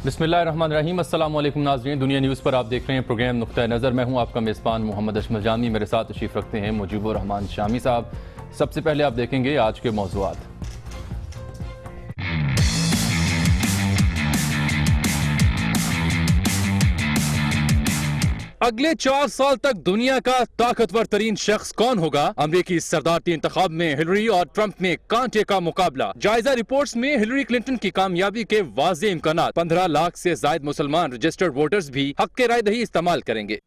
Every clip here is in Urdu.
بسم اللہ الرحمن الرحیم۔ السلام علیکم ناظرین، دنیا نیوز پر آپ دیکھ رہے ہیں پروگرام نقطہ نظر۔ میں ہوں آپ کا میزبان محمد اشمل جامی، میرے ساتھ تشریف رکھتے ہیں مجیب الرحمان شامی صاحب۔ سب سے پہلے آپ دیکھیں گے آج کے موضوعات۔ اگلے 4 سال تک دنیا کا طاقتور ترین شخص کون ہوگا؟ امریکی صدارتی انتخاب میں ہلری اور ٹرمپ میں کانٹے کا مقابلہ۔ جائزہ رپورٹس میں ہلری کلنٹن کی کامیابی کے واضح امکانات۔ 15 لاکھ سے زائد مسلمان رجسٹرڈ ووٹرز بھی حق رائے دہی استعمال کریں گے۔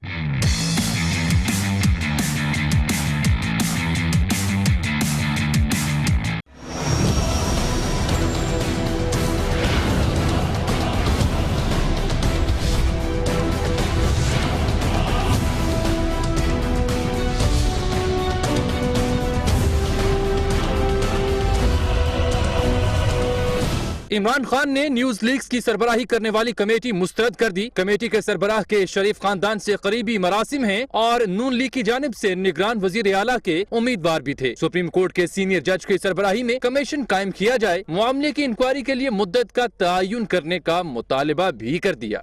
عمران خان نے نیوز لیکس کی سربراہی کرنے والی کمیٹی مسترد کر دی۔ کمیٹی کے سربراہ کے شریف خاندان سے قریبی مراسم ہیں اور نون لیگ کی جانب سے نگران وزیر اعلیٰ کے امیدوار بھی تھے۔ سپریم کورٹ کے سینئر جج کی سربراہی میں کمیشن قائم کیا جائے، معاملے کی انکوائری کے لیے مدت کا تعین کرنے کا مطالبہ بھی کر دیا۔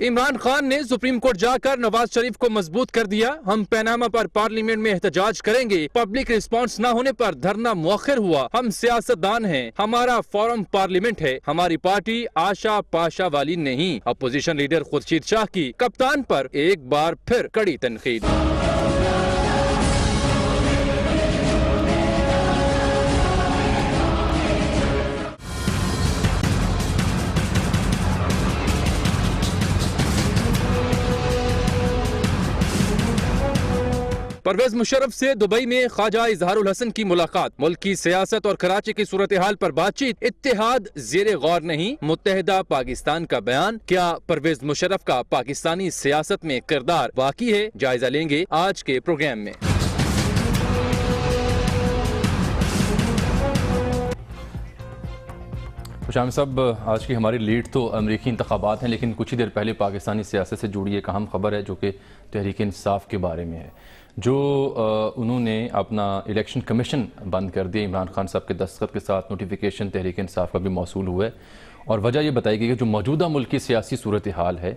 عمران خان نے سپریم کورٹ جا کر نواز شریف کو مضبوط کر دیا۔ ہم پیناما پر پارلیمنٹ میں احتجاج کریں گے، پبلک رسپانس نہ ہونے پر دھرنا مؤخر ہوا۔ ہم سیاستدان ہیں، ہمارا فورم پارلیمنٹ ہے، ہماری پارٹی آشا پاشا والی نہیں۔ اپوزیشن لیڈر خورشید شاہ کی کپتان پر ایک بار پھر کڑی تنقید۔ پرویز مشرف سے دبئی میں خواجہ اظہار الحسن کی ملاقات۔ ملک کی سیاست اور کراچی کی صورتحال پر بات چیت۔ اتحاد زیر غور نہیں، متحدہ پاکستان کا بیان۔ کیا پرویز مشرف کا پاکستانی سیاست میں کردار واقعی ہے؟ جائزہ لیں گے آج کے پروگرام میں۔ شامی صاحب، آج کی ہماری لیڈ تو امریکی انتخابات ہیں، لیکن کچھ ہی دیر پہلے پاکستانی سیاست سے جڑی ایک اہم خبر ہے جو کہ تحریک انصاف کے بارے میں ہے، جو انہوں نے اپنا الیکشن کمیشن بند کر دیا۔ عمران خان صاحب کے دستخط کے ساتھ نوٹیفیکیشن تحریک انصاف کا بھی موصول ہوا ہے، اور وجہ یہ بتائی گئی کہ جو موجودہ ملک کی سیاسی صورتحال ہے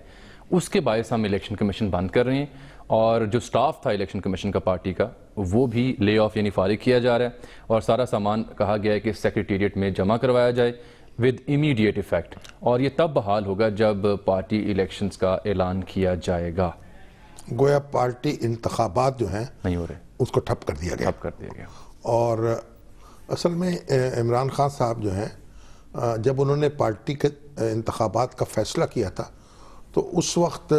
اس کے باعث ہم الیکشن کمیشن بند کر رہے ہیں، اور جو سٹاف تھا الیکشن کمیشن کا پارٹی کا وہ بھی لے آف یعنی فارغ کیا جا رہا ہے، اور سارا سامان کہا گیا ہے کہ سیکریٹریٹ میں جمع کروایا جائے ود امیڈیٹ ایفیکٹ، اور یہ تب بحال ہوگا جب پارٹی الیکشنز کا اعلان کیا جائے گا۔ گویا پارٹی انتخابات جو ہیں نہیں ہو رہے، اس کو ٹھپ کر دیا گیا۔ اور اصل میں عمران خان صاحب جو ہیں، جب انہوں نے پارٹی کے انتخابات کا فیصلہ کیا تھا تو اس وقت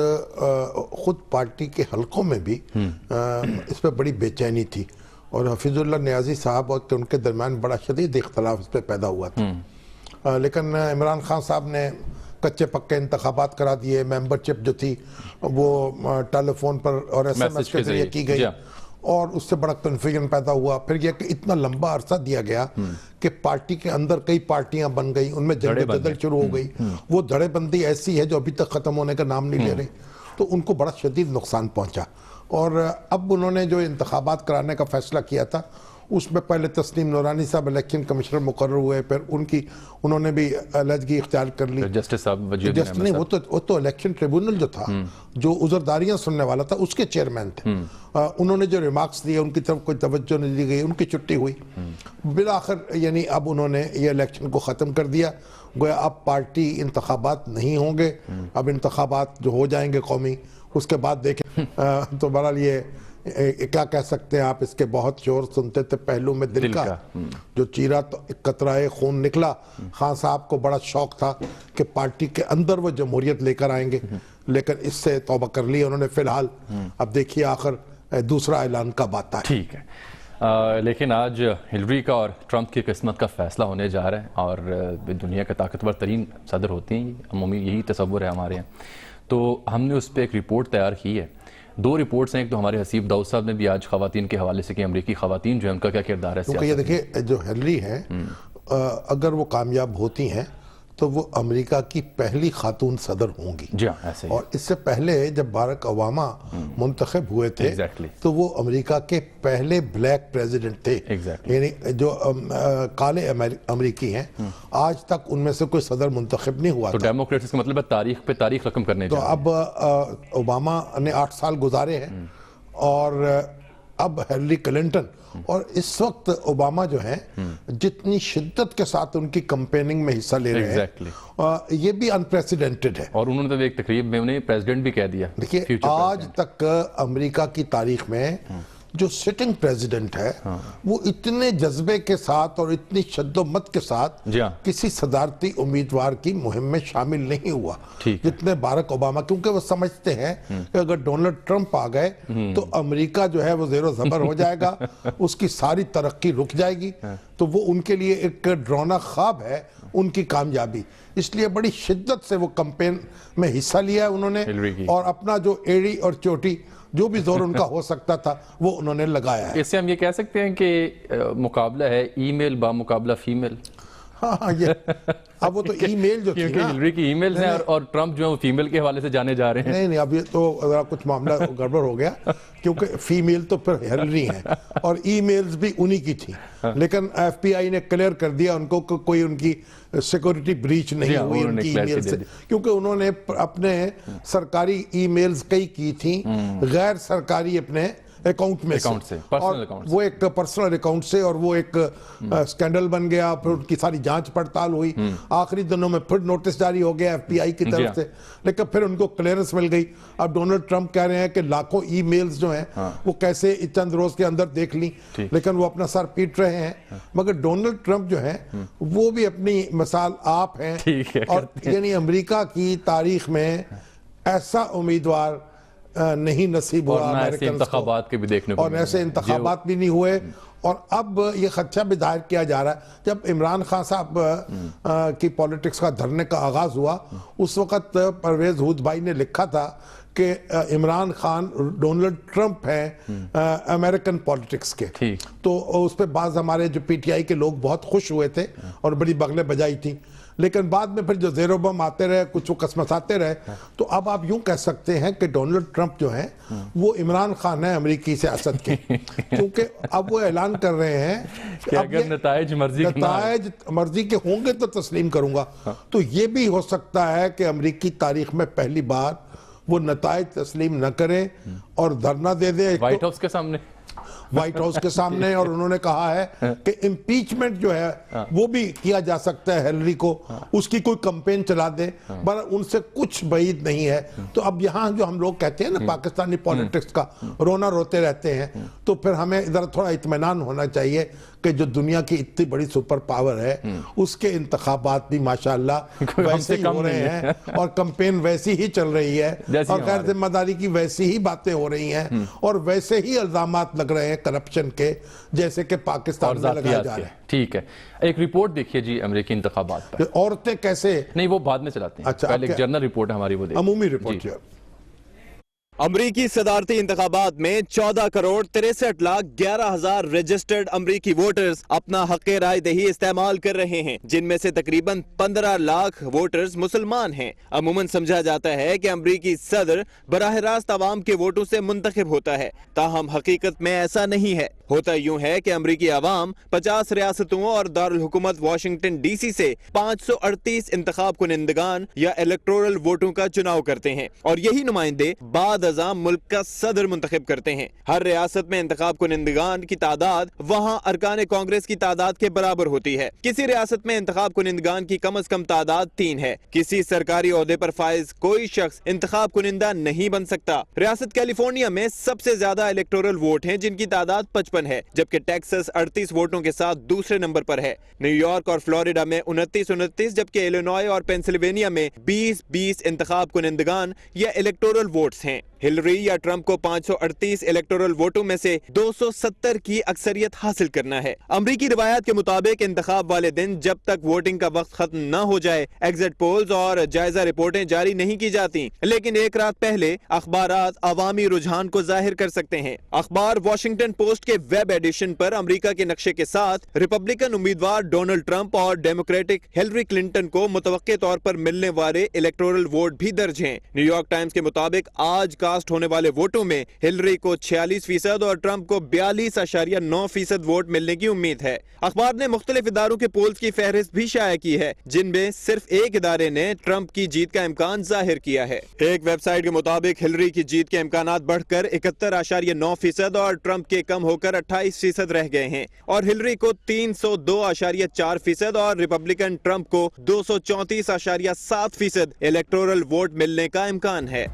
خود پارٹی کے حلقوں میں بھی اس پہ بڑی بے چینی تھی، اور حفیظ اللہ نیازی صاحب اور ان کے درمیان بڑا شدید اختلاف اس پہ پیدا ہوا تھا۔ لیکن عمران خان صاحب نے کچے پکے انتخابات کرا دیے، ممبرشپ جو تھی وہ ٹیلی فون پر اور ایس ایم ایس کے ذریعے کی گئی، اور اس سے بڑا کنفیوژن پیدا ہوا۔ پھر یہ کہ اتنا لمبا عرصہ دیا گیا کہ پارٹی کے اندر کئی پارٹیاں بن گئی، ان میں جنگ جدل شروع ہو گئی۔ وہ دھڑے بندی ایسی ہے جو ابھی تک ختم ہونے کا نام نہیں لے رہی، تو ان کو بڑا شدید نقصان پہنچا۔ اور اب انہوں نے جو انتخابات کرانے کا فیصلہ کیا تھا اس میں پہلے تسنیم نورانی صاحب الیکشن کمشنر مقرر ہوئے، پھر انہوں نے بھی علیحدگی اختیار کر لی۔ جسٹس صاحب نہیں، وہ تو الیکشن ٹریبونل جو تھا، جو عذرداریاں سننے والا تھا، اس کے چیئرمین تھے۔ انہوں نے جو ریمارکس دیے ان کی طرف کوئی توجہ نہیں دی گئی، ان کی چھٹی ہوئی۔ بالآخر یعنی اب انہوں نے یہ الیکشن کو ختم کر دیا، گویا اب پارٹی انتخابات نہیں ہوں گے، اب انتخابات جو ہو جائیں گے قومی، اس کے بعد دیکھیں۔ تو بہرحال یہ کیا کہہ سکتے ہیں آپ، اس کے بہت شور سنتے تھے پہلو میں دل کا جو چیرا تو قطرہ خون نکلا۔ خان صاحب کو بڑا شوق تھا کہ پارٹی کے اندر وہ جمہوریت لے کر آئیں گے، لیکن اس سے توبہ کر لی انہوں نے فی الحال۔ اب دیکھیے آخر دوسرا اعلان کب آتا ہے۔ ٹھیک ہے، لیکن آج ہلری کا اور ٹرمپ کی قسمت کا فیصلہ ہونے جا رہا ہے، اور دنیا کے طاقتور ترین صدر ہوتے ہیں، عمومی یہی تصور ہے ہمارے یہاں۔ تو ہم نے اس پہ ایک رپورٹ تیار کی ہے دو رپورٹس ہیں، ایک تو ہمارے حسیب داؤد صاحب نے بھی آج خواتین کے حوالے سے کہ امریکی خواتین جو ہیں ان کا کیا کردار ہے کیونکہ یہ دیکھیں جو ہیلری ہیں اگر وہ کامیاب ہوتی ہیں تو وہ امریکہ کی پہلی خاتون صدر ہوں گی. جی ہاں ایسے ہی. اور اس سے پہلے جب باراک اوباما منتخب ہوئے تھے تو وہ امریکہ کے پہلے بلیک پریزیڈنٹ تھے. یعنی جو کالے امریکی ہیں آج تک ان میں سے کوئی صدر منتخب نہیں ہوا. تو ڈیموکریٹس کا مطلب ہے تاریخ پہ تاریخ رقم کرنے تو اب اوباما نے 8 سال گزارے ہیں اور اب ہیلری کلنٹن. اور اس وقت اوباما جو ہیں جتنی شدت کے ساتھ ان کی کمپیننگ میں حصہ لے رہے ہیں یہ بھی انپریسیڈنٹڈ ہے. اور انہوں نے تو ایک تقریب میں انہیں پریزیڈنٹ بھی کہہ دیا. دیکھیے آج تک امریکہ کی تاریخ میں جو سٹنگ پریزیڈنٹ ہے وہ اتنے جذبے کے ساتھ اور اتنی شد و مت کے ساتھ کسی صدارتی امیدوار کی مہم میں شامل نہیں ہوا جتنے باراک اوباما. کیونکہ وہ سمجھتے ہیں کہ اگر ڈونلڈ ٹرمپ آ گئے تو امریکہ جو ہے وہ زیر و زبر ہو جائے گا, اس کی ساری ترقی رک جائے گی. تو وہ ان کے لیے ایک ڈراؤنا خواب ہے ان کی کامیابی. اس لیے بڑی شدت سے وہ کمپین میں حصہ لیا ہے انہوں نے اور اپنا جو ایڑی اور چوٹی جو بھی زور ان کا ہو سکتا تھا وہ انہوں نے لگایا ہے. اس سے ہم یہ کہہ سکتے ہیں کہ مقابلہ ہے ای میل با مقابلہ فیمیل. ہاں یہ اب وہ تو ای میل جو تھی نا, کیونکہ ہلری کی ای میلز ہیں اور ٹرمپ جو ہے وہ فیمیل کے حوالے سے جانے جا رہے ہیں. نہیں اب یہ تو ذرا کچھ معاملہ گڑبڑ ہو گیا کیونکہ فیمیل تو پھر ہلری ہیں اور ای میلز بھی انہی کی تھی. لیکن ایف بی آئی نے کلیئر کر دیا ان کو کہ کوئی ان کی سیکورٹی بریچ نہیں ہوئی ان کی ای میل سے, کیونکہ انہوں نے اپنے سرکاری ای میلز کئی کی تھیں غیر سرکاری اپنے اکاؤنٹ میں سے, اور وہ ایک پرسنل اکاؤنٹ سے, اور وہ ایک سکینڈل بن گیا. پھر ان کی ساری جانچ پڑتال ہوئی, آخری دنوں میں پھر نوٹس جاری ہو گیا ایف بی آئی کی طرف سے, لیکن پھر ان کو کلیئرنس مل گئی. اب ڈونلڈ ٹرمپ کہہ رہے ہیں کہ لاکھوں ای میلز جو ہیں وہ کیسے چند روز کے اندر دیکھ لیں, لیکن وہ اپنا سر پیٹ رہے ہیں. مگر ڈونلڈ ٹرمپ جو ہیں وہ بھی اپنی مثال آپ ہیں, اور یعنی امریکہ کی تاریخ میں ایسا امیدوار نہیں نصیب ہوا ایسے انتخابات کے بھی دیکھنے کو, اور ایسے انتخابات بھی نہیں ہوئے. اور اب یہ خدشہ بھی ظاہر کیا جا رہا ہے, جب عمران خان صاحب کی پولیٹکس کا دھرنے کا آغاز ہوا اس وقت پرویز ہود بھائی نے لکھا تھا کہ عمران خان ڈونلڈ ٹرمپ ہیں امریکن پولیٹکس کے. تو اس پہ بعض ہمارے جو پی ٹی آئی کے لوگ بہت خوش ہوئے تھے اور بڑی بغلیں بجائی تھیں, لیکن بعد میں پھر جو زیر و بم آتے رہے کچھ وہ قسمساتے رہے. تو اب آپ یوں کہہ سکتے ہیں کہ ڈونلڈ ٹرمپ جو ہیں وہ عمران خان ہیں امریکی سیاست کے, کیونکہ اب وہ اعلان کر رہے ہیں کہ اگر نتائج مرضی کے ہوں گے تو تسلیم کروں گا. تو یہ بھی ہو سکتا ہے کہ امریکی تاریخ میں پہلی بار وہ نتائج تسلیم نہ کریں اور دھرنا دے دیں وائٹ ہاؤس کے سامنے, وائٹ ہاؤس کے سامنے. اور انہوں نے کہا ہے کہ امپیچمنٹ جو ہے وہ بھی کیا جا سکتا ہے ہیلری کو, اس کی کوئی کمپین چلا دے, پر ان سے کچھ بعید نہیں ہے. تو اب یہاں جو ہم لوگ کہتے ہیں نا پاکستانی پولیٹکس کا رونا روتے رہتے ہیں, تو پھر ہمیں ادھر تھوڑا اطمینان ہونا چاہیے کہ جو دنیا کی اتنی بڑی سپر پاور ہے اس کے انتخابات بھی ماشاءاللہ ویسے ہی ہو رہے ہیں اور کمپین ویسی ہی چل رہی ہے اور غیر ذمہ داری کی ویسی ہی باتیں ہو رہی ہیں اور ویسے ہی الزامات لگ رہے ہیں کرپشن کے جیسے کہ پاکستان میں لگائے جا رہے ہیں. ٹھیک ہے, ایک رپورٹ دیکھیے جی امریکی انتخابات پر. عورتیں کیسے, نہیں وہ بعد میں چلاتے ہیں, پہلے ایک جنرل رپورٹ ہماری وہ دیکھیں, عمومی رپورٹ. امریکی صدارتی انتخابات میں 14 کروڑ 63 لاکھ 11 ہزار رجسٹرڈ امریکی ووٹرز اپنا حق رائے دہی استعمال کر رہے ہیں, جن میں سے تقریباً 15 لاکھ ووٹرز مسلمان ہیں. عموماً سمجھا جاتا ہے کہ امریکی صدر براہ راست عوام کے ووٹوں سے منتخب ہوتا ہے, تاہم حقیقت میں ایسا نہیں ہے. ہوتا یوں ہے کہ امریکی عوام 50 ریاستوں اور دارالحکومت واشنگٹن ڈی سی سے 538 انتخاب کنندگان یا الیکٹورل ووٹوں کا چناؤ کرتے ہیں, اور یہی نمائندے بعد ازاں ملک کا صدر منتخب کرتے ہیں. ہر ریاست میں انتخاب کنندگان کی تعداد وہاں ارکان کانگریس کی تعداد کے برابر ہوتی ہے. کسی ریاست میں انتخاب کنندگان کی کم از کم تعداد 3 ہے. کسی سرکاری عہدے پر فائز کوئی شخص انتخاب کنندہ نہیں بن سکتا. ریاست کیلیفورنیا میں سب سے زیادہ الیکٹورل ووٹ ہیں جن کی تعداد 55 ہے, جبکہ ٹیکسس 38 ووٹوں کے ساتھ دوسرے نمبر پر ہے. نیو یارک اور فلوریڈا میں 29 جبکہ ایلینوائے اور پینسلوینیا میں 20 انتخاب کنندگان یا الیکٹورل ووٹس ہیں. ہلری یا ٹرمپ کو 538 الیکٹورل ووٹوں میں سے 270 کی اکثریت حاصل کرنا ہے۔ امریکی روایات کے مطابق انتخاب والے دن جب تک ووٹنگ کا وقت ختم نہ ہو جائے ایگزٹ پولز اور جائزہ رپورٹیں جاری نہیں کی جاتی، لیکن ایک رات پہلے اخبارات عوامی رجحان کو ظاہر کر سکتے ہیں۔ اخبار واشنگٹن پوسٹ کے ویب ایڈیشن پر امریکہ کے نقشے کے ساتھ ریپبلکن امیدوار ڈونلڈ ٹرمپ اور ڈیموکریٹک ہلری کلنٹن کو متوقع طور پر ملنے والے الیکٹورل ووٹ بھی درج ہیں۔ نیو یارک ٹائمز کے مطابق آج کاسٹ ہونے والے ووٹوں میں ہلری کو 46% اور ٹرمپ کو 42.9% ووٹ ملنے کی امید ہے۔ اخبار نے مختلف اداروں کے پولز کی فہرست بھی شائع کی ہے، جن میں صرف ایک ادارے نے ٹرمپ کی جیت کا امکان ظاہر کیا ہے۔ ایک ویب سائٹ کے مطابق ہلری کی جیت کے امکانات بڑھ کر 71.9% اور ٹرمپ کے کم ہو کر 28% رہ گئے ہیں، اور ہلری کو 302.4% اور ریپبلکن ٹرمپ کو 234.7% الیکٹورل ووٹ ملنے کا امکان ہے۔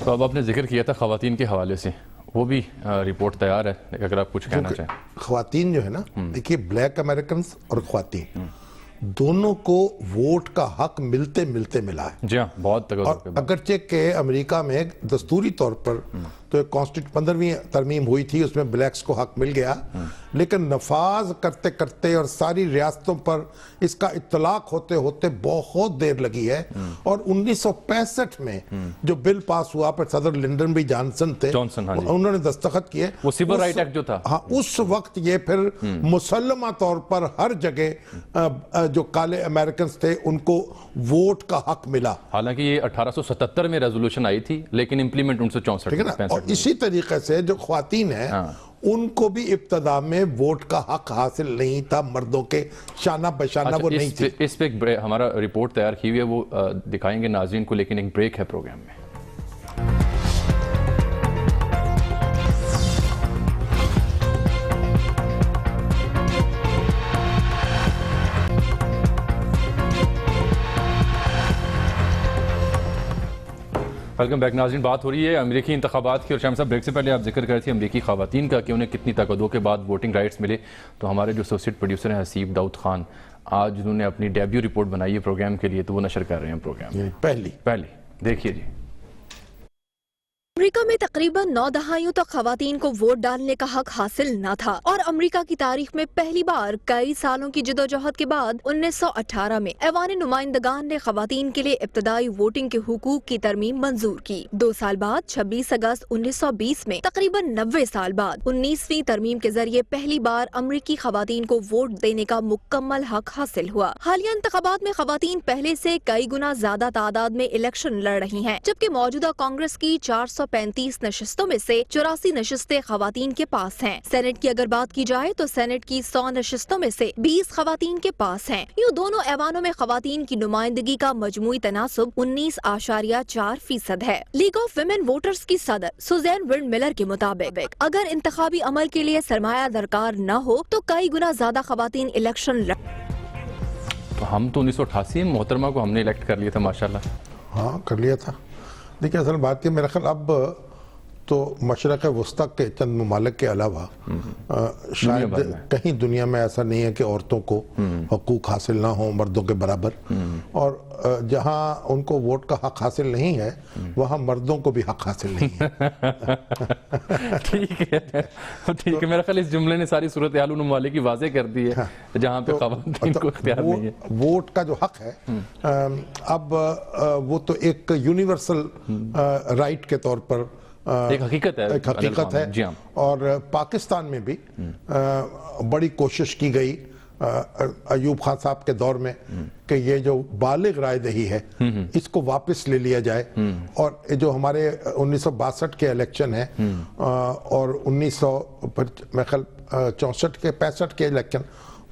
تو اب آپ نے ذکر کیا تھا خواتین کے حوالے سے، وہ بھی رپورٹ تیار ہے اگر آپ کچھ کہنا چاہیں۔ خواتین جو ہے نا، دیکھیے بلیک امریکنز اور خواتین دونوں کو ووٹ کا حق ملتے ملتے ملا ہے۔ جی ہاں، بہت اور اگرچہ کہ امریکہ میں دستوری طور پر تو 15ویں ترمیم ہوئی تھی، اس میں بلیکس کو حق مل گیا، لیکن نفاذ کرتے کرتے اور ساری ریاستوں پر اس کا اطلاق ہوتے ہوتے بہت دیر لگی ہے، اور 1965 میں جو بل پاس ہوا پر صدر لنڈن بی جانسن تھے، انہوں نے دستخط کیے، وہ سول رائٹ ایکٹ جو تھا، ہاں اس وقت یہ پھر مسلمہ طور پر ہر جگہ جو کالے امریکنز تھے ان کو ووٹ کا حق ملا۔ حالانکہ یہ 1877 میں ریزولوشن آئی تھی، لیکن امپلیمنٹ 1964 اور اسی طریقے سے جو خواتین ہیں ان کو بھی ابتدا میں ووٹ کا حق حاصل نہیں تھا، مردوں کے شانہ بشانہ وہ نہیں تھی۔ اس پہ ہمارا رپورٹ تیار کی ہوئی ہے، وہ دکھائیں گے ناظرین کو، لیکن ایک بریک ہے پروگرام میں۔ ویلکم بیک ناظرین، بات ہو رہی ہے امریکی انتخابات کی، اور شام صاحب بریک سے پہلے آپ ذکر کر رہے تھے امریکی خواتین کا کہ انہیں کتنی تقدوں کے بعد ووٹنگ رائٹس ملے، تو ہمارے جو ایسوسیٹ پروڈیوسر ہیں حسیب داؤد خان، آج انہوں نے اپنی ڈیبیو رپورٹ بنائی ہے پروگرام کے لیے، تو وہ نشر کر رہے ہیں پروگرام پہلی دیکھیے جی۔ امریکہ میں تقریباً 9 دہائیوں تک خواتین کو ووٹ ڈالنے کا حق حاصل نہ تھا، اور امریکہ کی تاریخ میں پہلی بار کئی سالوں کی جدوجہد کے بعد 1918 میں ایوان نمائندگان نے خواتین کے لیے ابتدائی ووٹنگ کے حقوق کی ترمیم منظور کی۔ 2 سال بعد 26 اگست 1920 میں تقریباً 90 سال بعد 19ویں ترمیم کے ذریعے پہلی بار امریکی خواتین کو ووٹ دینے کا مکمل حق حاصل ہوا۔ حالیہ انتخابات میں خواتین پہلے سے کئی گنا زیادہ تعداد میں الیکشن لڑ رہی ہیں، جبکہ موجودہ کانگریس کی 435 نشستوں میں سے 84 نشستیں خواتین کے پاس ہیں۔ سینٹ کی اگر بات کی جائے تو سینٹ کی 100 نشستوں میں سے 20 خواتین کے پاس ہیں۔ یوں دونوں ایوانوں میں خواتین کی نمائندگی کا مجموعی تناسب 19.4% ہے۔ لیگ آف ویمن ووٹرز کی صدر سوزین ونڈ ملر کے مطابق اگر انتخابی عمل کے لیے سرمایہ درکار نہ ہو تو کئی گنا زیادہ خواتین الیکشن ہم تو 1988 میں محترمہ کو ہم نے الیکٹ کر لیا تھا، ماشاءاللہ۔ ہاں کر لیا تھا، لیکن اصل بات یہ میرا خیال اب تو مشرق وسطی کے چند ممالک کے علاوہ شاید کہیں دنیا میں ایسا نہیں ہے کہ عورتوں کو حقوق حاصل نہ ہوں مردوں کے برابر، اور جہاں ان کو ووٹ کا حق حاصل نہیں ہے وہاں مردوں کو بھی حق حاصل نہیں ہے۔ ٹھیک ہے، میرا خیال اس جملے نے ساری صورتحال ان ممالک کی واضح کر دی ہے جہاں پہ خواتین کو اختیار نہیں ہے۔ ووٹ کا جو حق ہے اب وہ تو ایک یونیورسل رائٹ کے طور پر ایک حقیقت ہے، اور پاکستان میں بھی بڑی کوشش کی گئی ایوب خان صاحب کے دور میں کہ یہ جو بالغ رائے دہی ہے اس کو واپس لے لیا جائے، اور جو ہمارے 1962 کے الیکشن ہیں اور 1964 کے 65 کے الیکشن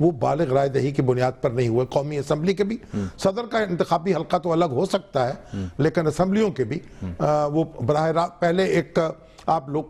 وہ بالغ رائے دہی کی بنیاد پر نہیں ہوئے۔ قومی اسمبلی کے بھی صدر کا انتخابی حلقہ تو الگ ہو سکتا ہے، لیکن اسمبلیوں کے بھی وہ براہ راست پہلے ایک آپ لوگ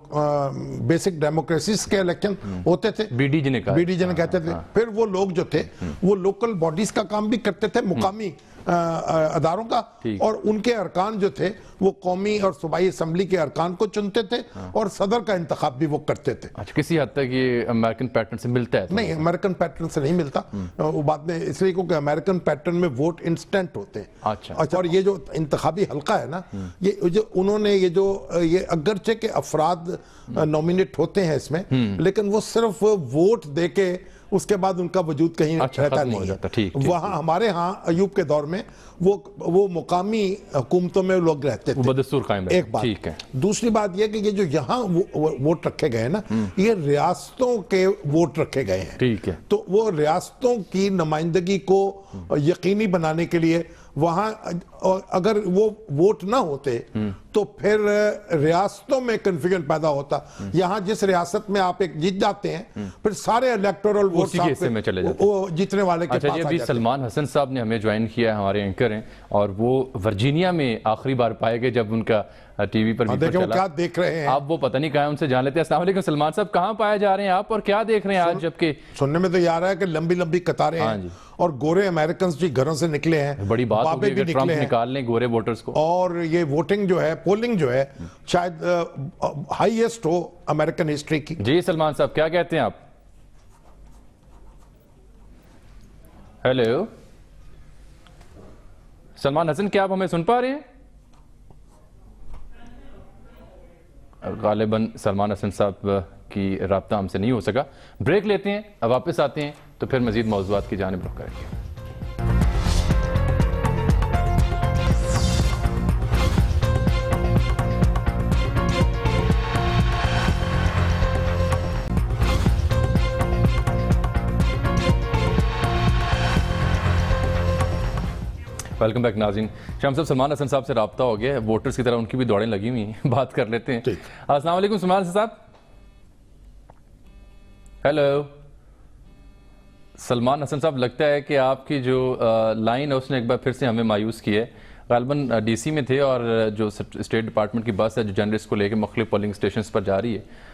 بیسک ڈیموکریسیز کے الیکشن ہوتے تھے، بی ڈی جنہیں کہتے تھے، پھر وہ لوگ جو تھے وہ لوکل باڈیز کا کام بھی کرتے تھے، مقامی اداروں کا, اور ان کے ارکان جو تھے وہ قومی اور صوبائی اسمبلی کے ارکان کو چنتے تھے, اور صدر کا انتخاب بھی وہ کرتے تھے. اچھا, کسی حد تک یہ امریکن پیٹرن سے ملتا ہے؟ نہیں, امریکن پیٹرن سے نہیں ملتا. وہ بعد میں اس لیے کیونکہ امریکن پیٹرن میں ووٹ انسٹنٹ ہوتے ہیں. اچھا, اور یہ جو انتخابی حلقہ ہے نا, یہ جو انہوں نے یہ اگرچہ کہ افراد نومینیٹ ہوتے ہیں اس میں, لیکن وہ صرف ووٹ دے کے اس کے بعد ان کا وجود کہیں رہتا نہیں ہے. وہاں ہمارے ہاں ایوب کے دور میں وہ مقامی حکومتوں میں لوگ رہتے تھے, بدستور قائم رہتے. ایک بات. دوسری بات یہ کہ یہ جو یہاں ووٹ رکھے گئے نا, یہ ریاستوں کے ووٹ رکھے گئے ہیں. ٹھیک ہے. تو وہ ریاستوں کی نمائندگی کو یقینی بنانے کے لیے وہاں اگر وہ ووٹ نہ ہوتے تو پھر ریاستوں میں کنفیوژن پیدا ہوتا. یہاں جس ریاست میں آپ ایک جیت جاتے ہیں, پھر سارے الیکٹورل ووٹ وہ جیتنے والے کے پاس آ جاتے ہیں. سلمان حسن صاحب نے ہمیں جوائن کیا ہے, ہمارے اینکر ہیں, اور وہ ورجینیا میں آخری بار پائے گئے جب ان کا ٹی وی پر دیکھیں وہ کیا دیکھ رہے ہیں. آپ وہ پتہ نہیں کہاں ہیں, ان سے جان لیتے ہیں. السلام علیکم سلمان صاحب, کہاں پائے جا رہے ہیں آپ اور کیا دیکھ رہے ہیں آج؟ جبکہ سننے میں تو یہ آ رہا ہے کہ لمبی لمبی قطاریں ہیں, اور گورے امریکنز جی گھروں سے نکلے ہیں. بڑی بات ہوگی کہ ٹرمپ نکال لیں گورے ووٹرز کو, اور یہ ووٹنگ جو ہے, پولنگ جو ہے, شاید ہائیسٹ ہو امریکن ہسٹری کی. جی سلمان صاحب, کیا کہتے ہیں آپ؟ ہیلو سلمان حسن, کیا آپ ہمیں سن پا رہے ہیں؟ غالباً سلمان حسن صاحب کی رابطہ ہم سے نہیں ہو سکا. بریک لیتے ہیں, اب واپس آتے ہیں تو پھر مزید موضوعات کی جانب رخ کریں گے. ویلکم بیک ناظرین. شام صاحب, سلمان حسن صاحب سے رابطہ ہو گیا ہے, ووٹرز کی طرح ان کی بھی دوڑیں لگی ہوئی ہیں, بات کر لیتے ہیں. السلام علیکم سلمان حسن صاحب. ہیلو سلمان حسن صاحب, لگتا ہے کہ آپ کی جو لائن ہے اس نے ایک بار پھر سے ہمیں مایوس کی ہے. غالباً ڈی سی میں تھے, اور جو اسٹیٹ ڈپارٹمنٹ کی بس ہے جو جرنلسٹ کو لے کے مختلف پولنگ اسٹیشنز پر جا رہی ہے,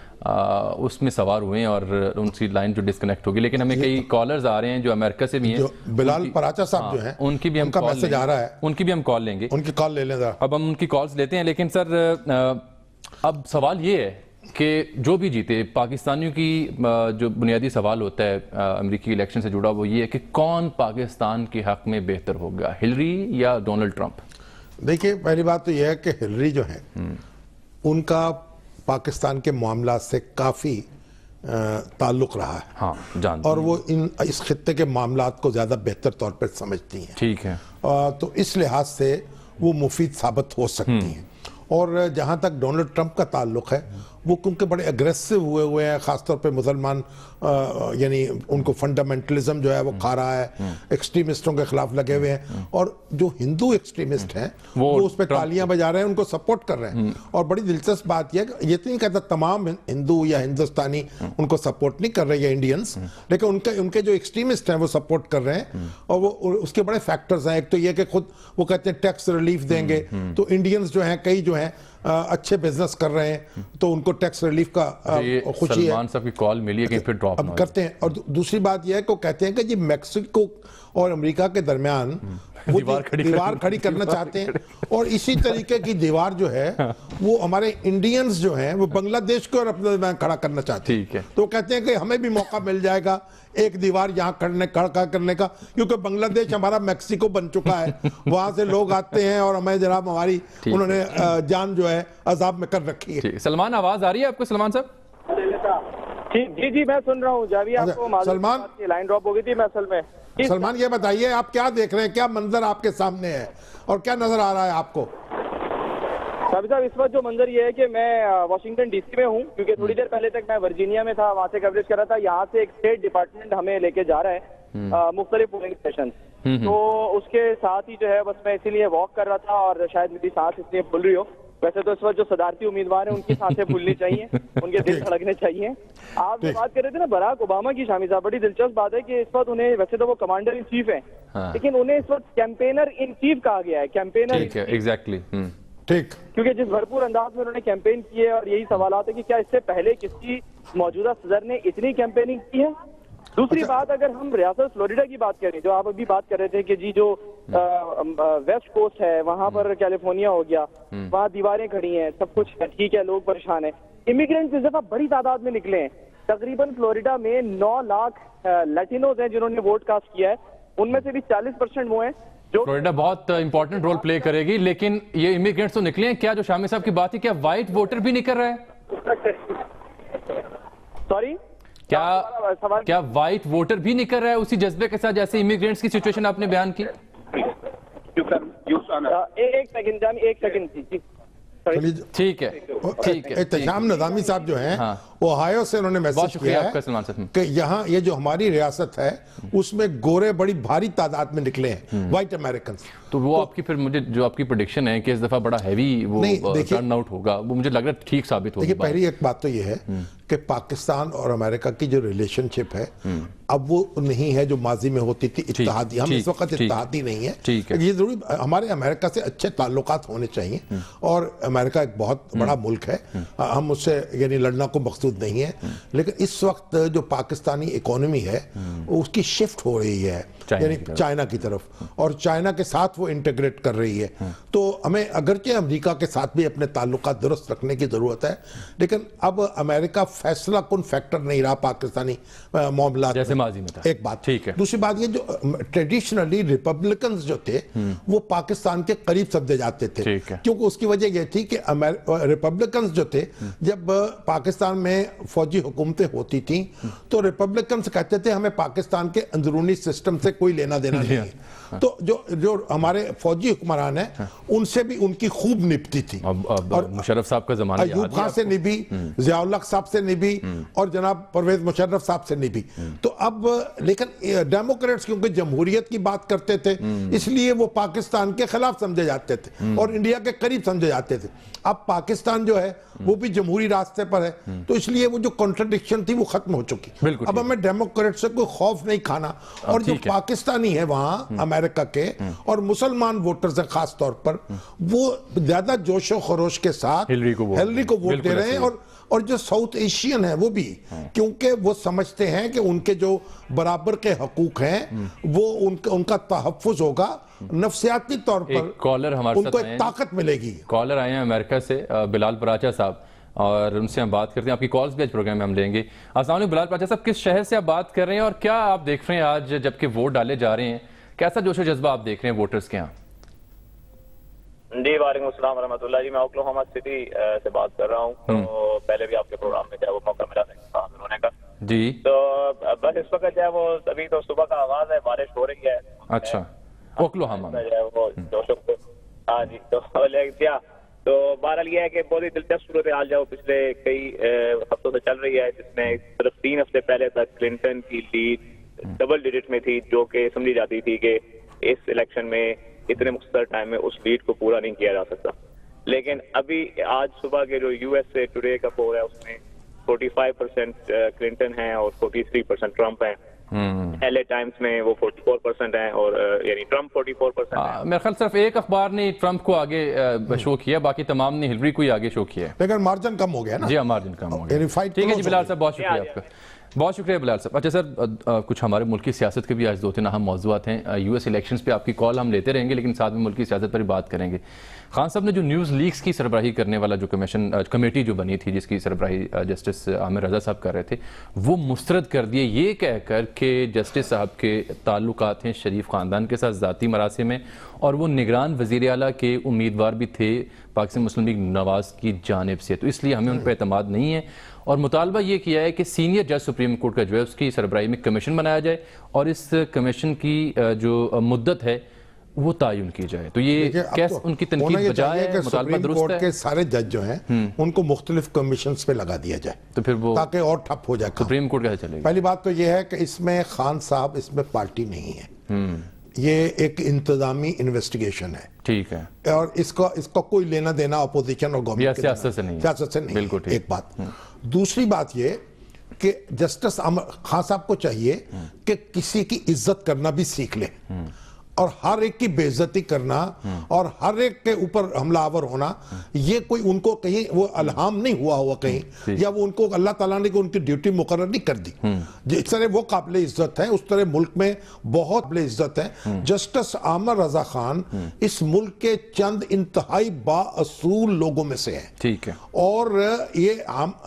اس میں سوار ہوئے ہیں, اور ان کی لائن جو ڈسکنیکٹ ہوگی. لیکن ہمیں کئی کالرز آ رہے ہیں جو امریکہ سے بھی ہیں. بلال پراچا صاحب جو ہیں, ان کی بھی ہم میسج آ رہا ہے, ان کی بھی ہم کال لیں گے. ان کی کال لے لیں ذرا. اب ہم ان کی کالز لیتے ہیں. لیکن سر, اب سوال یہ ہے کہ جو بھی جیتے, پاکستانیوں کی جو بنیادی سوال ہوتا ہے امریکی الیکشن سے جڑا, وہ یہ ہے کہ کون پاکستان کے حق میں بہتر ہوگا, ہلری یا ڈونلڈ ٹرمپ؟ دیکھیے, پہلی بات تو یہ ہے کہ ہلری جو ہیں ان کا پاکستان کے معاملات سے کافی تعلق رہا ہے. ہاں جانتے اور وہ اس خطے کے معاملات کو زیادہ بہتر طور پر سمجھتی ہیں. ٹھیک ہے. تو اس لحاظ سے وہ مفید ثابت ہو سکتی ہیں. اور جہاں تک ڈونلڈ ٹرمپ کا تعلق ہے, وہ کیونکہ بڑے اگریسو ہوئے ہیں, خاص طور پہ مسلمان, یعنی ان کو فنڈامنٹلزم جو ہے وہ کھا رہا ہے, ایکسٹریمسٹوں کے خلاف لگے ہوئے ہیں, اور جو ہندو ایکسٹریمسٹ ہیں وہ اس پہ تالیاں بجا رہے ہیں, ان کو سپورٹ کر رہے ہیں. اور بڑی دلچسپ بات یہ ہے کہ یہ تو نہیں کہتا تمام ہندو یا ہندوستانی ان کو سپورٹ نہیں کر رہے, یا انڈینز, لیکن ان کے جو ایکسٹریمسٹ ہیں وہ سپورٹ کر رہے ہیں. اور وہ اس کے بڑے فیکٹرز ہیں. ایک تو یہ کہ خود وہ کہتے ہیں ٹیکس ریلیف دیں گے, تو انڈینز جو ہیں کئی جو ہیں اچھے بزنس کر رہے ہیں, تو ان کو ٹیکس ریلیف کا خوشی ہے. سلمان صاحب کی کال ملی ہے کہ پھر ڈراپ اب کرتے ہیں. اور دوسری بات یہ ہے کہ وہ کہتے ہیں کہ جی میکسیکو اور امریکہ کے درمیان وہ دیوار کھڑی کرنا چاہتے ہیں, اور اسی طریقے کی دیوار جو ہے وہ ہمارے انڈینز جو ہیں وہ بنگلہ دیش کو اور اپنے درمیان کھڑا کرنا چاہتے ہیں. تو وہ کہتے ہیں کہ ہمیں بھی موقع مل جائے گا ایک دیوار یہاں کھڑا کرنے کا, کیونکہ بنگلہ دیش ہمارا میکسیکو بن چکا ہے, وہاں سے لوگ آتے ہیں اور ہمیں جناب ہماری انہوں نے جان جو ہے عذاب میں کر رکھی ہے. سلمان, آواز آ رہی ہے آپ کو سلمان صاحب؟ جی میں سن رہا ہوں. جاوی آپ کو سلمان کی لائن ڈراپ ہو گئی تھی. میں اصل میں سلمان یہ بتائیے آپ کیا دیکھ رہے ہیں, کیا منظر آپ کے سامنے ہے اور کیا نظر آ رہا ہے آپ کو؟ صاحب اس وقت جو منظر یہ ہے کہ میں واشنگٹن ڈی سی میں ہوں, کیونکہ تھوڑی دیر پہلے تک میں ورجینیا میں تھا, وہاں سے کوریج کر رہا تھا. یہاں سے ایک اسٹیٹ ڈپارٹمنٹ ہمیں لے کے جا رہا ہے مختلف پولنگ اسٹیشن, تو اس کے ساتھ ہی جو ہے بس میں اسی لیے واک کر رہا تھا, اور شاید میری سانس اس لیے پھول رہی ہو. ویسے تو اس وقت جو صدارتی امیدوار ہیں ان کی سانسیں پھولنی چاہیے, ان کے دل دھڑکنے چاہیے. آپ جو بات کر رہے تھے نا براک اوباما کی, شامی صاحب, بڑی دلچسپ بات ہے کہ اس وقت انہیں, ویسے تو وہ کمانڈر ان چیف ہیں, لیکن انہیں اس وقت کیمپینر ان چیف کہا گیا ہے. کیمپینر ایگزیکٹلی ٹھیک, کیونکہ جس بھرپور انداز میں انہوں نے کیمپین کی ہے, اور یہی سوالات ہے کہ کیا اس سے پہلے کسی موجودہ صدر نے اتنی کیمپیننگ کی ہے. دوسری بات, اگر ہم ریاست فلوریڈا کی بات کریں, جو آپ ابھی بات کر رہے تھے کہ جی جو ویسٹ کوسٹ ہے, وہاں پر کیلیفورنیا ہو گیا, وہاں دیواریں کھڑی ہیں, سب کچھ ٹھیک ہے, لوگ پریشان ہیں. امیگرینٹس اس دفعہ بڑی تعداد میں نکلے ہیں. تقریباً فلوریڈا میں 9 لاکھ لیٹینوز ہیں جنہوں نے ووٹ کاسٹ کیا ہے, ان میں سے بھی 40% وہ ہیں جو فلوریڈا بہت امپورٹنٹ رول پلے کرے گی. لیکن یہ امیگرینٹس تو نکلے ہیں, کیا جو شامی صاحب کی بات تھی, کیا وائٹ ووٹر بھی نکل رہا ہے؟ سوری, کیا وائٹ ووٹر بھی نکل رہا ہے اسی جذبے کے ساتھ جیسے امیگرینٹس کی سچویشن آپ نے بیان کی؟ ایک سیکنڈ ٹھیک ہے. احتشام نظامی صاحب جو ہیں اوہایو سے انہوں نے میسج کیا ہے کہ یہاں یہ جو ہماری ریاست ہے اس میں گورے بڑی بھاری تعداد میں نکلے ہیں, وائٹ امریکنز. تو وہ آپ کی پھر مجھے جو آپ کی پریڈکشن ہے کہ اس دفعہ بڑا ہیوی وہ ٹرن آؤٹ ہوگا, وہ مجھے لگ رہا ہے ٹھیک ثابت ہوگا. دیکھیے پہلی ایک بات تو یہ ہے کہ پاکستان اور امریکہ کی جو ریلیشن شپ ہے اب وہ نہیں ہے جو ماضی میں ہوتی تھی اتحادی. ہم اس وقت اتحادی نہیں ہے. یہ ضروری ہمارے امریکہ سے اچھے تعلقات ہونے چاہیے, اور امریکہ ایک بہت بڑا ملک ہے, ہم اس سے یعنی لڑنا کو مقصود نہیں ہے. لیکن اس وقت جو پاکستانی اکانومی ہے اس کی شفٹ ہو رہی ہے یعنی چائنا کی طرف, اور چائنا کے ساتھ وہ انٹیگریٹ کر رہی ہے. تو ہمیں اگرچہ امریکہ کے ساتھ بھی اپنے تعلقات درست رکھنے کی ضرورت ہے, لیکن اب امریکہ فیصلہ کن فیکٹر نہیں رہا پاکستانی معاملات جیسے ماضی میں تھا. ایک بات. دوسری بات یہ جو ٹریڈیشنلی ریپبلکنز جو تھے وہ پاکستان کے قریب سمجھے جاتے تھے, کیونکہ اس کی وجہ یہ تھی کہ ریپبلکنز جو تھے جب پاکستان میں فوجی حکومتیں ہوتی تھیں تو ریپبلکنز کہتے تھے ہمیں پاکستان کے اندرونی سسٹم سے کوئی لینا دینا نہیں ہے. تو جو ہمارے فوجی حکمران ہیں ان سے بھی ان کی خوب نبھتی تھی, اور مشرف صاحب کا زمانہ ایوب خان سے نبھی, ضیاء الحق صاحب سے نبھی, اور جناب پرویز مشرف صاحب سے نبھی. تو اب لیکن ڈیموکریٹس کیونکہ جمہوریت کی بات کرتے تھے اس لیے وہ پاکستان کے خلاف سمجھے جاتے تھے اور انڈیا کے قریب سمجھے جاتے تھے. اب پاکستان جو ہے وہ بھی جمہوری راستے پر ہے, تو اس لیے وہ جو کنٹرڈکشن تھی وہ ختم ہو چکی. اب ہمیں ڈیموکریٹ سے کوئی خوف نہیں کھانا, اور جو پاکستانی ہے وہاں امریکہ کے اور مسلمان ووٹرز ہیں خاص طور پر, وہ زیادہ جوش و خروش کے ساتھ ہلری کو ووٹ دے رہے ہیں. اور جو ساؤتھ ایشین ہیں وہ بھی, کیونکہ وہ سمجھتے ہیں کہ ان کے جو برابر کے حقوق ہیں وہ ان کا تحفظ ہوگا, نفسیاتی طور پر ان کو ایک طاقت ملے گی. کالر آئے ہیں امریکہ سے, بلال پراچا صاحب, اور ان سے ہم بات کرتے ہیں. آپ کی کالز بھی آج پروگرام میں ہم لیں گے. السلام علیکم بلال پراچا صاحب, کس شہر سے آپ بات کر رہے ہیں اور کیا آپ دیکھ رہے ہیں آج جبکہ ووٹ ڈالے جا رہے ہیں, کیسا جوش و جذبہ آپ دیکھ رہے ہیں ووٹرز کے ہاں؟ جی وعلیکم السلام ورحمۃ اللہ. جی میں اوکلاہوما سٹی سے بات کر رہا ہوں. تو پہلے بھی آپ کے پروگرام میں وہ موقع ملا تھا شامل ہونے کا. جی تو بس اس وقت جو ہے وہ ابھی تو صبح کا آغاز ہے, بارش ہو رہی ہے. اچھا, اوکلاہوما میں ہاں جی. تو بہرحال یہ ہے کہ بہت ہی دلچسپ صورتحال جو پچھلے کئی ہفتوں سے چل رہی ہے, جس میں صرف 3 ہفتے پہلے تک کلنٹن کی لیڈ ڈبل ڈیجٹ میں تھی, جو کہ سمجھی جاتی تھی کہ اس الیکشن میں اتنے مختصر ٹائم میں اس لیڈ کو پورا نہیں کیا جا سکتا. لیکن ابھی آج صبح کے جو یو ایس اے ٹوڈے کا پول ہے اس میں 45% کلنٹن ہیں اور 43% ٹرمپ ہیں. ایل اے ٹائمز میں وہ 44% ہیں, اور یعنی ٹرمپ 44% ہیں. میرے خیال صرف ایک اخبار نے ٹرمپ کو آگے شو کیا, باقی تمام نے ہلری کو ہی آگے شو کیا ہے. لیکن مارجن کم ہو گیا نا. جی ہاں, مارجن کم ہو گیا. ٹھیک ہے جی بلال صاحب, بہت شکریہ آپ کا, بہت شکریہ بلال صاحب. اچھا سر, کچھ ہمارے ملکی سیاست کے بھی آج 2-3 اہم موضوعات ہیں. یو ایس الیکشنز پہ آپ کی کال ہم لیتے رہیں گے, لیکن ساتھ میں ملکی سیاست پر بھی بات کریں گے. خان صاحب نے جو نیوز لیکس کی سربراہی کرنے والا جو کمیٹی جو بنی تھی, جس کی سربراہی جسٹس عامر رضا صاحب کر رہے تھے, وہ مسترد کر دیے یہ کہہ کر کہ جسٹس صاحب کے تعلقات ہیں شریف خاندان کے ساتھ ذاتی مراسم میں, اور وہ نگران وزیر اعلیٰ کے امیدوار بھی تھے پاکستان مسلم لیگ نواز کی جانب سے, تو اس لیے ہمیں ان پہ اعتماد نہیں ہے. اور مطالبہ یہ کیا ہے کہ سینئر جج سپریم کورٹ کا جو ہے اس کی سربراہی میں کمیشن بنایا جائے, اور اس کمیشن کی جو مدت ہے وہ تعین کی جائے. تو یہ کیس ان کی تنقید بجائے مطالبہ درست ہے. سپریم کورٹ کے سارے جج جو ہیں ان کو مختلف کمیشنز پہ لگا دیا جائے, تو پھر وہ تاکہ اور ٹھپ ہو جائے. سپریم کورٹ کیسے چلے گا؟ پہلی بات تو یہ ہے کہ اس میں خان صاحب اس میں پارٹی نہیں ہے, یہ ایک انتظامی انویسٹیگیشن ہے. ٹھیک ہے, اور اس کا کوئی لینا دینا اپوزیشن اور گورنمنٹ سیاست سے نہیں. بالکل ایک بات. دوسری بات یہ کہ جسٹس خان صاحب کو چاہیے کہ کسی کی عزت کرنا بھی سیکھ لے, اور ہر ایک کی بے عزتی کرنا اور ہر ایک کے اوپر حملہ آور ہونا، یہ کوئی ان کو کہیں وہ الہام نہیں ہوا کہیں، یا وہ ان کو اللہ تعالیٰ نے ان کی ڈیوٹی مقرر نہیں کر دی. جس طرح وہ قابل عزت ہیں، اس طرح ملک میں بہت قابل عزت ہیں. جسٹس عامر رضا خان اس ملک کے چند انتہائی با اصول لوگوں میں سے ہیں. ٹھیک ہے. اور یہ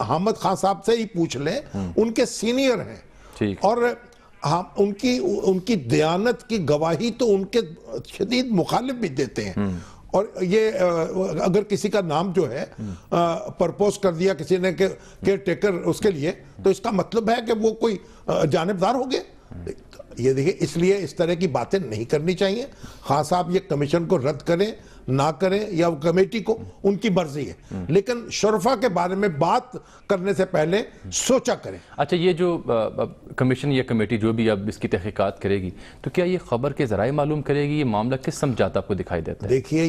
حامد خان صاحب سے ہی پوچھ لیں، ان کے سینئر ہیں، اور ان کی دیانت کی گواہی تو ان کے شدید مخالف بھی دیتے ہیں. اور یہ اگر کسی کا نام جو ہے پرپوز کر دیا کسی نے کیئر ٹیکر اس کے لیے، تو اس کا مطلب ہے کہ وہ کوئی جانبدار ہو گئے. یہ دیکھیں، اس لیے اس طرح کی باتیں نہیں کرنی چاہیے. خان صاحب یہ کمیشن کو رد کریں نہ کریں یا کمیٹی کو، ان کی مرضی ہے، لیکن شرفا کے بارے میں بات کرنے سے پہلے سوچا کریں. اچھا، یہ جو کمیشن یا کمیٹی جو بھی اب اس کی تحقیقات کرے گی، تو کیا یہ خبر کے ذرائع معلوم کرے گی؟ یہ معاملہ کس سمجھاتا آپ کو دکھائی دیتا ہے؟ دیکھیے،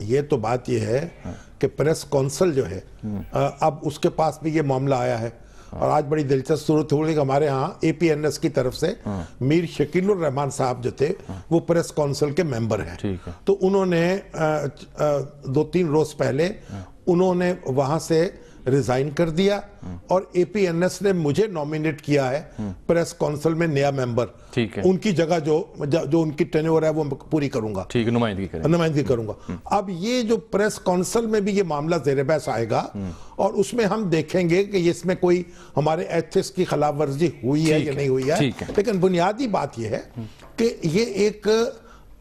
یہ تو بات یہ ہے کہ پریس کونسل جو ہے، اب اس کے پاس بھی یہ معاملہ آیا ہے. اور آج بڑی دلچسپ صورت ہوئی کہ ہمارے ہاں اے پی این ایس کی طرف سے میر شکیل الرحمان صاحب جو تھے، وہ پریس کونسل کے ممبر ہیں. تو انہوں نے 2-3 روز پہلے انہوں نے وہاں سے ریزائن کر دیا، اور اے پی این ایس نے مجھے نومینیٹ کیا ہے پریس کونسل میں نیا ممبر. ان کی جگہ جو ان کی ٹینیور ہے وہ پوری کروں گا. ٹھیک ہے، نمائندگی کروں گا. اب یہ جو پریس کونسل میں بھی یہ معاملہ زیر بحث آئے گا، اور اس میں ہم دیکھیں گے کہ اس میں کوئی ہمارے ایتھکس کی خلاف ورزی ہوئی ہے یا نہیں ہوئی ہے. لیکن بنیادی بات یہ ہے کہ یہ ایک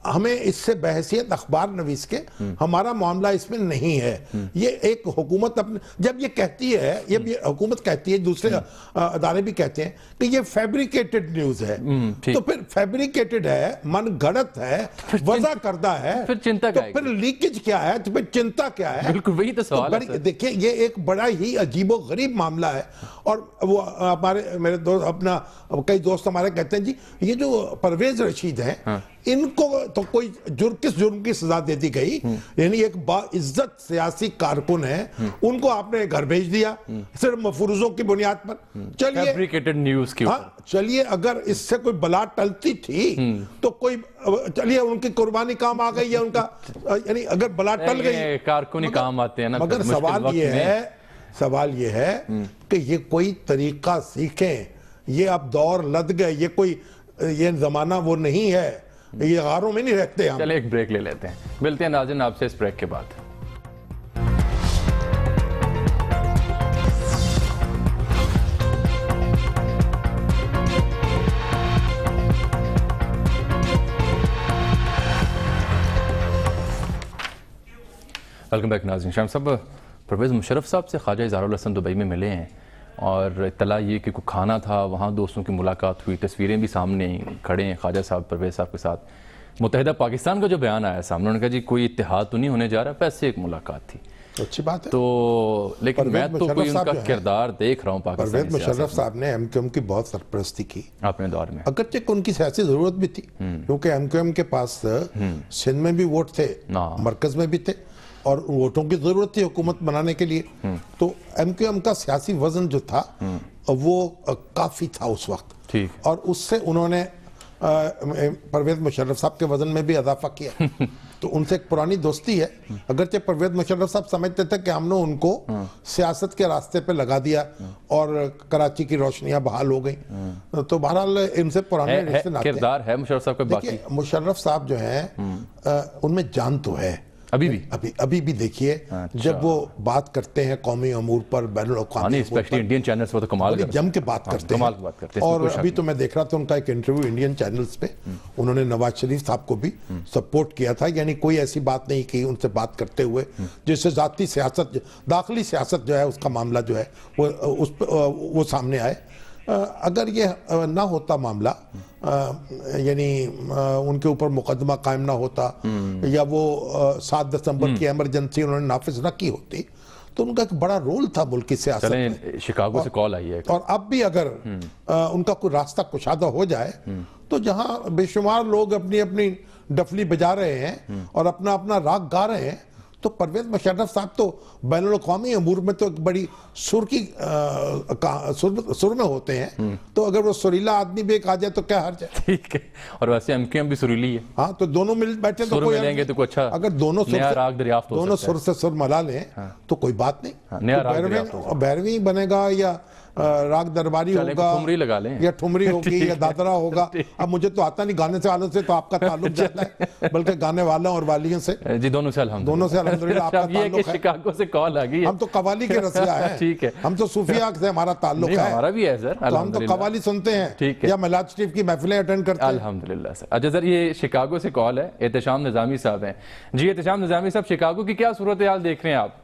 ہمیں اس سے بحثیت اخبار نویس کے ہمارا معاملہ اس میں نہیں ہے. یہ ایک حکومت جب یہ کہتی ہے، یہ حکومت کہتی ہے، دوسرے ادارے بھی کہتے ہیں کہ یہ فیبریکیٹڈ نیوز ہے، تو پھر فیبریکیٹڈ ہے، من گھڑت ہے، وضع کردہ ہے، تو پھر لیکیج کیا ہے، تو پھر چنتا کیا ہے؟ بالکل وہی تو سوال ہے. دیکھیں، یہ ایک بڑا ہی عجیب و غریب معاملہ ہے. اور وہ میرے دوست، اپنا کئی دوست ہمارے کہتے ہیں، جی یہ جو پرویز رشید ہیں، ان کو تو کوئی کس جرم کی سزا دے دی گئی؟ یعنی ایک باعزت سیاسی کارکن ہے، ان کو آپ نے گھر بھیج دیا صرف مفروضوں کی بنیاد پر. فیبریکیٹڈ نیوز کی. چلیے، اگر اس سے کوئی بلا ٹلتی تھی تو کوئی، چلیے ان کی قربانی کام آ گئی ہے، ان کا یعنی اگر بلا ٹل گئی، کارکنی کام آتے ہیں نا. مگر سوال یہ ہے کہ یہ کوئی طریقہ سیکھیں. یہ اب دور لد گئے، یہ زمانہ وہ نہیں ہے، یہ غاروں میں نہیں رہتے. ہم چلے ایک بریک لے لیتے ہیں، ملتے ہیں ناظرین آپ سے اس بریک کے بعد. ویلکم بیک ناظرین. شام صاحب، پرویز مشرف صاحب سے خواجہ اظہار الحسن دبئی میں ملے ہیں، اور اطلاع یہ کہ کوئی کھانا تھا، وہاں دوستوں کی ملاقات ہوئی، تصویریں بھی سامنے کھڑے ہیں خواجہ صاحب پرویز صاحب کے ساتھ. متحدہ پاکستان کا جو بیان آیا سامنے، انہوں نے کہا جی کوئی اتحاد تو نہیں ہونے جا رہا، ویسے ایک ملاقات تھی. اچھی بات ہے. تو لیکن میں تو کوئی ان کا کردار دیکھ رہا ہوں پاکستان. پرویز مشرف صاحب نے ایم کیو ایم کی بہت سرپرستی کی اپنے دور میں، اگرچہ ان کی سیاسی ضرورت بھی تھی، کیونکہ ایم کیو ایم کے پاس سندھ میں بھی ووٹ تھے، مرکز میں بھی تھے، اور ووٹوں کی ضرورت تھی حکومت بنانے کے لیے. تو ایم کیو ایم کا سیاسی وزن جو تھا وہ کافی تھا اس وقت، اور اس سے انہوں نے پرویز مشرف صاحب کے وزن میں بھی اضافہ کیا. تو ان سے ایک پرانی دوستی ہے، اگرچہ پرویز مشرف صاحب سمجھتے تھے کہ ہم نے ان کو سیاست کے راستے پہ لگا دیا اور کراچی کی روشنیاں بحال ہو گئیں. تو بہرحال ان سے پرانے رشتے ناتے ہیں. کردار ہے مشرف صاحب کا. باقی مشرف صاحب جو ہیں ان میں جان تو ہے ابھی بھی. دیکھیے جب وہ بات کرتے ہیں قومی امور پر، بین الاقوامی انڈین چینلز پر، تو کمال جم کے بات کرتے ہیں. اور ابھی تو میں دیکھ رہا تھا ان کا ایک انٹرویو انڈین چینلز پہ، انہوں نے نواز شریف صاحب کو بھی سپورٹ کیا تھا. یعنی کوئی ایسی بات نہیں کی ان سے بات کرتے ہوئے جس سے ذاتی سیاست، داخلی سیاست جو ہے اس کا معاملہ جو ہے وہ سامنے آئے. اگر یہ نہ ہوتا معاملہ، یعنی ان کے اوپر مقدمہ قائم نہ ہوتا، یا وہ 7 دسمبر کی ایمرجنسی انہوں نے نافذ نہ کی ہوتی، تو ان کا ایک بڑا رول تھا ملک کی سیاست میں. شکاگو سے کال آئی ہے، اور اب بھی اگر ان کا کوئی راستہ کشادہ ہو جائے، تو جہاں بے شمار لوگ اپنی اپنی ڈفلی بجا رہے ہیں اور اپنا اپنا راگ گا رہے ہیں، تو پرویز مشرف صاحب تو بین الاقوامی امور میں تو ایک بڑی سر میں ہوتے ہیں، تو اگر وہ سریلا آدمی بھی ایک آ جائے تو کیا حرج ہے؟ ٹھیک ہے، اور ویسے ایم کیو ایم بھی سریلی ہے، ہاں تو دونوں مل بیٹھے تو سر کوئی ملیں گے تو کوئی اچھا اگر دونوں نیا راگ دریافت ہو دونوں سکتا سر سے سر ملا لیں تو کوئی بات نہیں، نیا راگ دریافت ہو بیرویں بنے گا یا راگ درباری ہوگا ٹھمری لگا لیں یا ٹھمری ہوگی یا دادرا ہوگا. اب مجھے تو آتا نہیں گانے سے والوں سے، تو آپ کا تعلق زیادہ ہے بلکہ گانے والوں اور والیوں سے. جی دونوں سے الحمدللہ، دونوں سے الحمدللہ آپ کا اب یہ کہ تعلق ہے. شکاگو سے کال آ گئی ہے، ہم تو قوالی کے رسیا ہیں، ٹھیک ہے، ہم تو صوفیہ سے ہمارا تعلق نہیں ہے، ہمارا بھی ہے سر، تو ہم تو قوالی سنتے ہیں ٹھیک ہے، یا میلاد شریف کی محفلیں اٹینڈ کرتے ہیں. الحمدللہ سر. اچھا سر، یہ شکاگو سے کال ہے، احتشام نظامی صاحب ہیں. جی احتشام نظامی صاحب، شکاگو کی کیا صورتحال دیکھ رہے ہیں آپ؟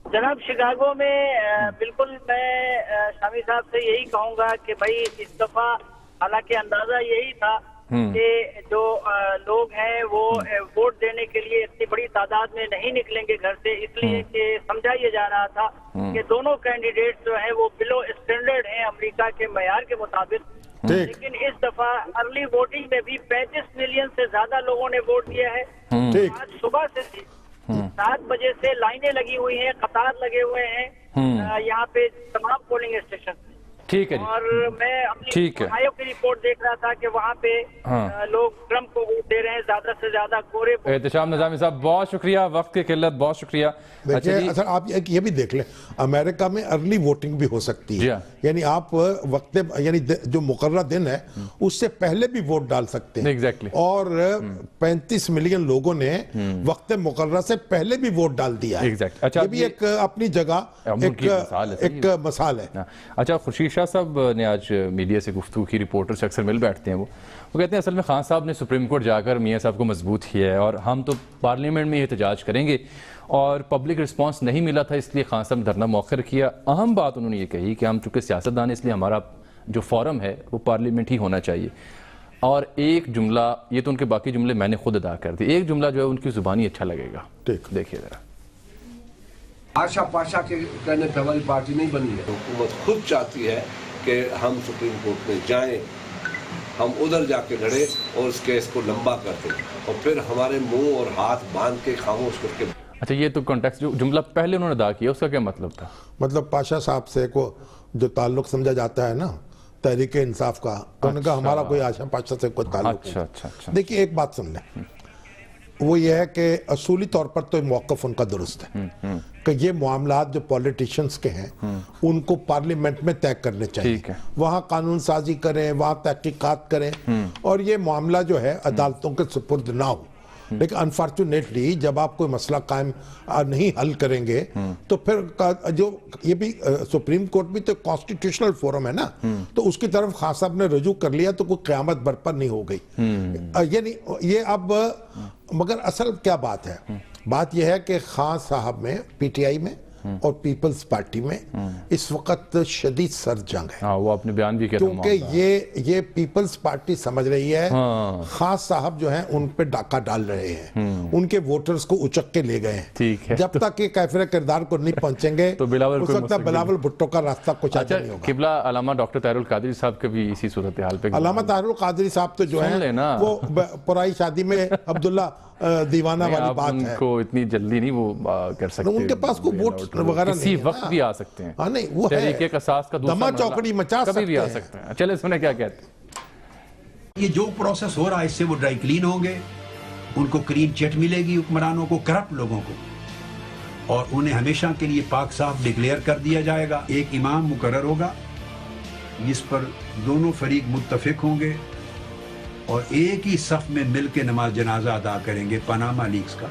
جناب شکاگو میں بالکل میں شامی صاحب سے یہی کہوں گا کہ بھائی اس دفعہ حالانکہ اندازہ یہی تھا کہ جو لوگ ہیں وہ ووٹ دینے کے لیے اتنی بڑی تعداد میں نہیں نکلیں گے گھر سے، اس لیے کہ سمجھا یہ جا رہا تھا کہ دونوں کینڈیڈیٹ جو ہیں وہ بلو اسٹینڈرڈ ہیں امریکہ کے معیار کے مطابق. لیکن اس دفعہ ارلی ووٹنگ میں بھی 35 ملین سے زیادہ لوگوں نے ووٹ دیا ہے. آج صبح سے 7 بجے سے لائنیں لگی ہوئی ہیں، قطار لگے ہوئے ہیں یہاں پہ تمام پولنگ اسٹیشن. ٹھیک ہے جی، اور میں اپنی اوہایو کی رپورٹ دیکھ رہا تھا کہ وہاں پہ لوگ ٹرمپ کو ووٹ دے رہے ہیں زیادہ سے زیادہ کورے. احتشام نظامی صاحب بہت شکریہ، وقت کی قلت، بہت شکریہ. دیکھیں اچھا آپ یہ بھی دیکھ لیں، امریکہ میں ارلی ووٹنگ بھی ہو سکتی ہے، یعنی آپ وقت یعنی جو مقررہ دن ہے اس سے پہلے بھی ووٹ ڈال سکتے ہیں. اور 35 ملین لوگوں نے وقت مقررہ سے پہلے بھی ووٹ ڈال دیا ہے. یہ بھی ایک اپنی جگہ ایک مثال ہے. اچھا خورشید شاہ صاحب نے آج میڈیا سے گفتگو کی، رپورٹر سے اکثر مل بیٹھتے ہیں، وہ کہتے ہیں اصل میں خان صاحب نے سپریم کورٹ جا کر میاں صاحب کو مضبوط کیا ہے اور ہم تو پارلیمنٹ میں احتجاج کریں گے، اور پبلک رسپانس نہیں ملا تھا اس لیے خان صاحب نے دھرنا مؤخر کیا. اہم بات انہوں نے یہ کہی کہ ہم چونکہ سیاستدان اس لیے ہمارا جو فورم ہے وہ پارلیمنٹ ہی ہونا چاہیے. اور ایک جملہ، یہ تو ان کے باقی جملے میں نے خود ادا کر دی، ایک جملہ جو ہے ان کی زبانی اچھا لگے گا، دیکھیے ذرا. آشا پاشا کے کہنے پہ ہماری پارٹی نہیں بنی ہے. حکومت خود چاہتی ہے کہ ہم سپریم کورٹ میں جائیں، ہم ادھر جا کے لڑیں اور اس کیس کو لمبا کر دیں اور پھر ہمارے منہ اور ہاتھ باندھ کے خاموش کر کے. اچھا یہ تو کانٹیکسٹ جو جملہ پہلے انہوں نے ادا کیا اس کا کیا مطلب تھا؟ مطلب پاشا صاحب سے کو جو تعلق سمجھا جاتا ہے نا تحریک انصاف کا، تو انہوں نے کہا ہمارا کوئی آشا پاشا سے کوئی تعلق نہیں. دیکھیے ایک بات سن لیں، وہ یہ ہے کہ اصولی طور پر تو موقف ان کا درست ہے کہ یہ معاملات جو پولیٹیشنز کے ہیں ان کو پارلیمنٹ میں طے کرنے چاہیے، وہاں قانون سازی کریں، وہاں تحقیقات کریں، اور یہ معاملہ جو ہے عدالتوں کے سپرد نہ ہو. لیکن انفارچونیٹلی جب آپ کوئی مسئلہ قائم نہیں حل کریں گے تو پھر جو یہ بھی سپریم کورٹ بھی تو کانسٹیٹیوشنل فورم ہے نا، تو اس کی طرف خان صاحب نے رجوع کر لیا تو کوئی قیامت برپا نہیں ہو گئی. یعنی یہ اب مگر اصل کیا بات ہے؟ بات یہ ہے کہ خان صاحب میں پی ٹی آئی میں اور پیپلز پارٹی میں اس وقت شدید سر جنگ ہے. وہ اپنے بیان بھی کہتے ہیں کیونکہ یہ پیپلز پارٹی سمجھ رہی ہے خان صاحب جو ہیں ان پہ ڈاکہ ڈال رہے ہیں، ان کے ووٹرز کو اچک کے لے گئے ہیں. جب تک یہ کیفر کردار کو نہیں پہنچیں گے تو بلاول بھٹو کا راستہ کچھ آگے نہیں ہوگا. قبلہ علامہ ڈاکٹر طاہر القادری صاحب کے بھی اسی صورتحال پہ. علامہ طاہر القادری صاحب تو جو ہیں وہ پرائی شادی میں عبداللہ دیوانہ والی بات ہے، ان کو اتنی جلدی نہیں وہ کر سکتے، ان کے پاس کوئی ووٹ وغیرہ نہیں، کسی وقت بھی آ سکتے ہیں. نہیں وہ تحریک اساس کا دوسرا دما چوکڑی مچا کبھی بھی آ سکتے ہیں. چلے سنیں کیا کہتے ہیں. یہ جو پروسیس ہو رہا ہے اس سے وہ ڈرائی کلین ہوں گے، ان کو کلین چٹ ملے گی حکمرانوں کو، کرپٹ لوگوں کو، اور انہیں ہمیشہ کے لیے پاک صاف ڈکلیئر کر دیا جائے گا. ایک امام مقرر ہوگا جس پر دونوں فریق متفق ہوں گے اور ایک ہی صف میں مل کے نماز جنازہ ادا کریں گے. پاناما لیکس کا،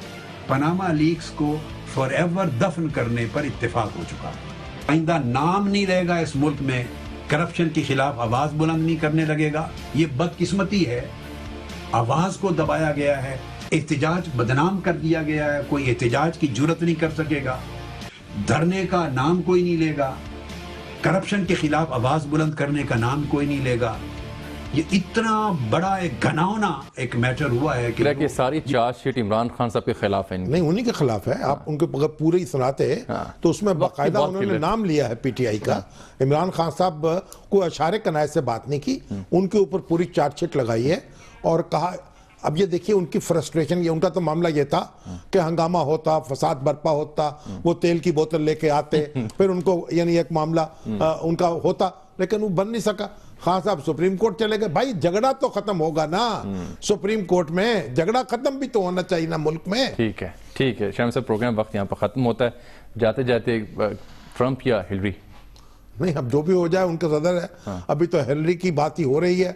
پاناما لیکس کو فار ایور دفن کرنے پر اتفاق ہو چکا. آئندہ نام نہیں رہے گا اس ملک میں کرپشن کے خلاف آواز بلند نہیں کرنے لگے گا. یہ بدقسمتی ہے، آواز کو دبایا گیا ہے، احتجاج بدنام کر دیا گیا ہے، کوئی احتجاج کی جرت نہیں کر سکے گا، دھرنے کا نام کوئی نہیں لے گا، کرپشن کے خلاف آواز بلند کرنے کا نام کوئی نہیں لے گا. یہ اتنا بڑا ایک گھناؤنا ایک میٹر ہوا ہے کہ ساری چارج شیٹ عمران خان صاحب کے خلاف ہے. نہیں انہی کے خلاف ہے. آپ ان کے پورے ہی سناتے تو اس میں باقاعدہ انہوں نے نام لیا ہے پی ٹی آئی کا. عمران خان صاحب کو اشارے کنائے سے بات نہیں کی، ان کے اوپر پوری چارج شیٹ لگائی ہے اور کہا اب یہ دیکھیے ان کی فرسٹریشن، یہ ان کا تو معاملہ یہ تھا کہ ہنگامہ ہوتا، فساد برپا ہوتا، وہ تیل کی بوتل لے کے آتے، پھر ان کو یعنی ایک معاملہ ان کا ہوتا، لیکن وہ بن نہیں سکا۔ خان صاحب سپریم کورٹ چلے گئے، بھائی جھگڑا تو ختم ہوگا نا سپریم کورٹ میں، جھگڑا ختم بھی تو ہونا چاہیے نا ملک میں۔ ٹھیک ہے ٹھیک ہے شامی صاحب، پروگرام وقت یہاں پر ختم ہوتا ہے، جاتے جاتے ٹرمپ یا ہلری؟ نہیں، اب جو بھی ہو جائے ان کا صدر ہے، ابھی تو ہلری کی بات ہی ہو رہی ہے،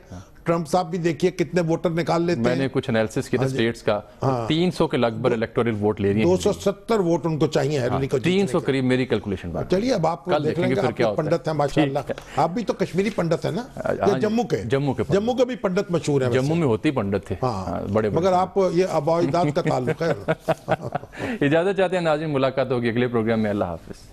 ٹرمپ صاحب بھی دیکھیے کتنے ووٹر نکال لیتے ہیں۔ میں نے کچھ انالیسس کیا تھا سٹیٹس کا، 300 کے لگ بھگ الیکٹورل ووٹ لے رہی ہیں، 270 ووٹ ان کو چاہیے ہلری کو۔ 300 قریب میری کیلکولیشن بات۔ چلیے اب آپ دیکھ لیں گے، آپ کے پنڈت ہیں ماشاءاللہ، آپ بھی تو کشمیری پنڈت ہیں نا، یا جموں کے؟ جموں کے بھی پنڈت مشہور ہیں، جموں میں ہوتی پنڈت تھے بڑے، مگر آپ یہ آباء و اجداد کا تعلق ہے۔ اجازت چاہتے ہیں ناظرین، ملاقات ہوگی اگلے پروگرام میں، اللہ حافظ۔